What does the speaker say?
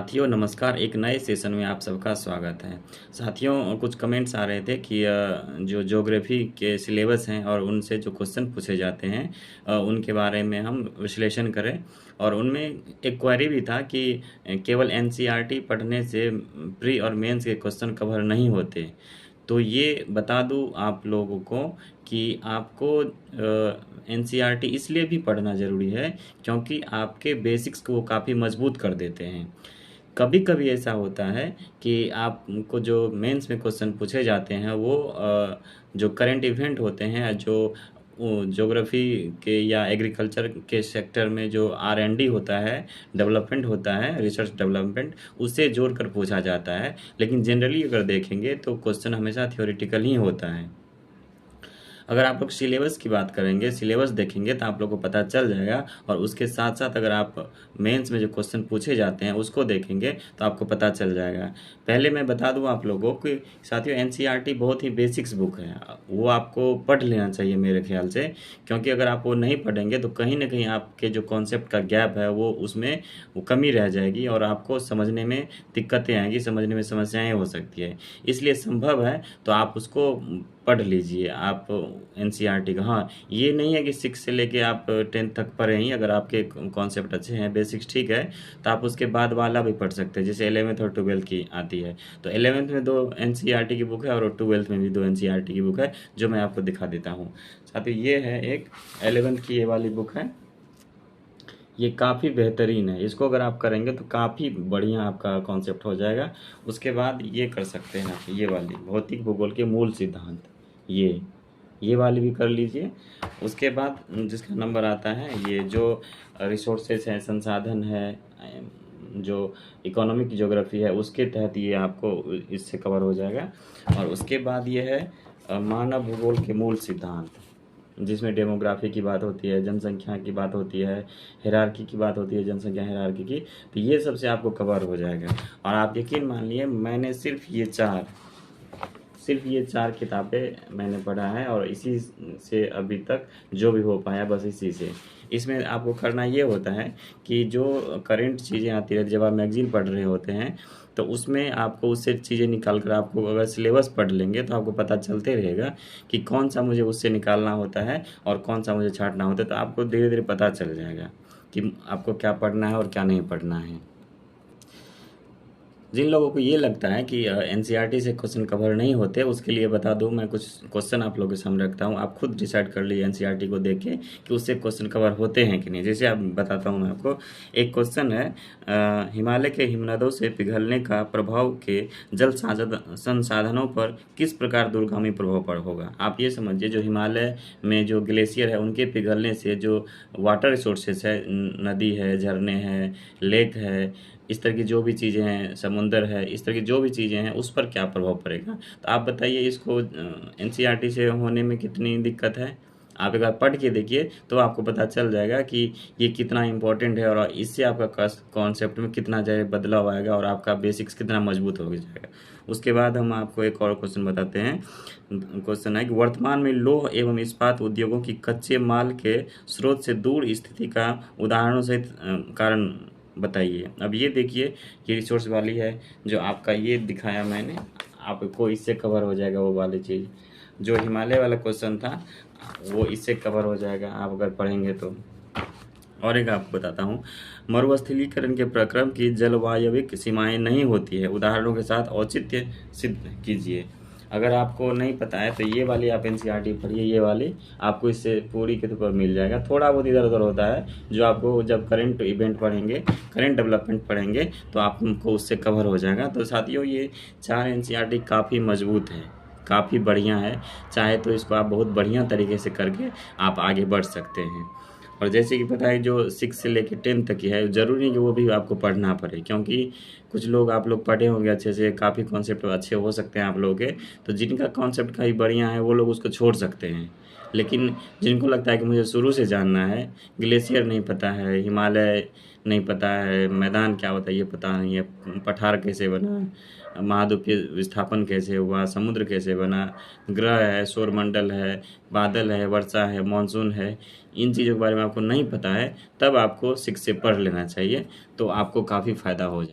साथियों नमस्कार। एक नए सेशन में आप सबका स्वागत है। साथियों कुछ कमेंट्स आ रहे थे कि जो ज्योग्राफी के सिलेबस हैं और उनसे जो क्वेश्चन पूछे जाते हैं उनके बारे में हम विश्लेषण करें। और उनमें एक क्वेरी भी था कि केवल एनसीईआरटी पढ़ने से प्री और मेंस के क्वेश्चन कवर नहीं होते। तो ये बता दूं आप लोगों को कि आपको एनसीईआरटी इसलिए भी पढ़ना ज़रूरी है क्योंकि आपके बेसिक्स को वो काफ़ी मजबूत कर देते हैं। कभी कभी ऐसा होता है कि आपको जो मेंस में क्वेश्चन पूछे जाते हैं वो जो करंट इवेंट होते हैं, जो ज्योग्राफी के या एग्रीकल्चर के सेक्टर में जो आर एन डी होता है, डेवलपमेंट होता है, रिसर्च डेवलपमेंट, उससे जोड़कर पूछा जाता है। लेकिन जनरली अगर देखेंगे तो क्वेश्चन हमेशा थ्योरेटिकल ही होता है। अगर आप लोग सिलेबस की बात करेंगे, सिलेबस देखेंगे तो आप लोग को पता चल जाएगा। और उसके साथ साथ अगर आप मेंस में जो क्वेश्चन पूछे जाते हैं उसको देखेंगे तो आपको पता चल जाएगा। पहले मैं बता दूं आप लोगों को कि साथियों एनसीईआरटी बहुत ही बेसिक्स बुक है, वो आपको पढ़ लेना चाहिए मेरे ख्याल से। क्योंकि अगर आप वो नहीं पढ़ेंगे तो कहीं ना कहीं आपके जो कॉन्सेप्ट का गैप है वो कमी रह जाएगी और आपको समझने में दिक्कतें आएंगी, समझने में समस्याएं हो सकती है। इसलिए संभव है तो आप उसको पढ़ लीजिए आप एनसीईआरटी का। हाँ, ये नहीं है कि 6 से लेके आप 10 तक पढ़े ही। अगर आपके कॉन्सेप्ट अच्छे हैं, बेसिक्स ठीक है, तो आप उसके बाद वाला भी पढ़ सकते हैं। जैसे 11th और 12th की आती है, तो 11th में 2 एनसीईआरटी की बुक है और 12th में भी 2 एनसीईआरटी की बुक है, जो मैं आपको दिखा देता हूँ। साथियों ये है एक 11th की ये वाली बुक है, ये काफ़ी बेहतरीन है। इसको अगर आप करेंगे तो काफ़ी बढ़िया आपका कॉन्सेप्ट हो जाएगा। उसके बाद ये कर सकते हैं आप, ये वाली भौतिक भूगोल के मूल सिद्धांत, ये वाली भी कर लीजिए। उसके बाद जिसका नंबर आता है, ये जो रिसोर्सेज है, संसाधन है, जो इकोनॉमिक ज्योग्राफी है, उसके तहत ये आपको इससे कवर हो जाएगा। और उसके बाद ये है मानव भूगोल के मूल सिद्धांत, जिसमें डेमोग्राफी की बात होती है, जनसंख्या की बात होती है, हायरार्की की बात होती है, जनसंख्या हायरार्की की। तो ये सबसे आपको कवर हो जाएगा। और आप यकीन मान लिए, मैंने सिर्फ ये चार किताबें मैंने पढ़ा है और इसी से अभी तक जो भी हो पाया बस इसी से। इसमें आपको करना ये होता है कि जो करंट चीज़ें आती है, जब आप मैगज़ीन पढ़ रहे होते हैं तो उसमें आपको उससे चीज़ें निकाल कर, आपको अगर सिलेबस पढ़ लेंगे तो आपको पता चलते रहेगा कि कौन सा मुझे उससे निकालना होता है और कौन सा मुझे छाँटना होता है। तो आपको धीरे धीरे पता चल जाएगा कि आपको क्या पढ़ना है और क्या नहीं पढ़ना है। जिन लोगों को ये लगता है कि एनसीईआरटी से क्वेश्चन कवर नहीं होते, उसके लिए बता दूं, मैं कुछ क्वेश्चन आप लोगों के सामने रखता हूं। आप खुद डिसाइड कर लीजिए एनसीईआरटी को देख के कि उससे क्वेश्चन कवर होते हैं कि नहीं। जैसे आप बताता हूं मैं आपको, एक क्वेश्चन है हिमालय के हिमनदों से पिघलने का प्रभाव के जल संसाधनों पर किस प्रकार दूरगामी प्रभाव पर होगा। आप ये समझिए, जो हिमालय में जो ग्लेशियर है उनके पिघलने से जो वाटर रिसोर्सेस है, नदी है, झरने हैं, लेक है, इस तरह की जो भी चीज़ें हैं, समुंदर है, इस तरह की जो भी चीज़ें हैं, उस पर क्या प्रभाव पड़ेगा। तो आप बताइए, इसको एनसीईआरटी से होने में कितनी दिक्कत है। आप एक बार पढ़ के देखिए तो आपको पता चल जाएगा कि ये कितना इम्पोर्टेंट है और इससे आपका कॉन्सेप्ट में कितना ज़्यादा बदलाव आएगा और आपका बेसिक्स कितना मजबूत हो जाएगा। उसके बाद हम आपको एक और क्वेश्चन बताते हैं। क्वेश्चन है कि वर्तमान में लौह एवं इस्पात उद्योगों की कच्चे माल के स्रोत से दूर स्थिति का उदाहरणों सहित कारण बताइए। अब ये देखिए, ये रिसोर्स वाली है जो आपका ये दिखाया मैंने, आपको इससे कवर हो जाएगा वो वाली चीज़। जो हिमालय वाला क्वेश्चन था वो इससे कवर हो जाएगा आप अगर पढ़ेंगे तो। और एक आपको बताता हूँ, मरुस्थलीकरण के प्रक्रम की जलवायविक सीमाएं नहीं होती है, उदाहरणों के साथ औचित्य सिद्ध कीजिए। अगर आपको नहीं पता है तो ये वाली आप एनसीईआरटी पढ़िए, ये वाली आपको इससे पूरी के ऊपर मिल जाएगा। थोड़ा बहुत इधर उधर होता है जो आपको जब करंट इवेंट पढ़ेंगे, करंट डेवलपमेंट पढ़ेंगे तो आपको उससे कवर हो जाएगा। तो साथियों ये 4 एनसीईआरटी काफ़ी मजबूत है, काफ़ी बढ़िया है। चाहे तो इसको आप बहुत बढ़िया तरीके से करके आप आगे बढ़ सकते हैं। और जैसे कि पता है, जो 6 से लेकर 10 तक की है, ज़रूरी नहीं कि वो भी आपको पढ़ना पड़े, क्योंकि कुछ लोग आप लोग पढ़े होंगे अच्छे से, काफ़ी कॉन्सेप्ट अच्छे हो सकते हैं आप लोगों के। तो जिनका कॉन्सेप्ट काफ़ी बढ़िया है वो लोग उसको छोड़ सकते हैं। लेकिन जिनको लगता है कि मुझे शुरू से जानना है, ग्लेशियर नहीं पता है, हिमालय नहीं पता है, मैदान क्या होता है ये पता नहीं है, पठार कैसे बना, महाद्वीप के विस्थापन कैसे हुआ, समुद्र कैसे बना, ग्रह है, सौरमंडल है, बादल है, वर्षा है, मानसून है, इन चीज़ों के बारे में आपको नहीं पता है, तब आपको 6 से पढ़ लेना चाहिए। तो आपको काफ़ी फ़ायदा हो जाए।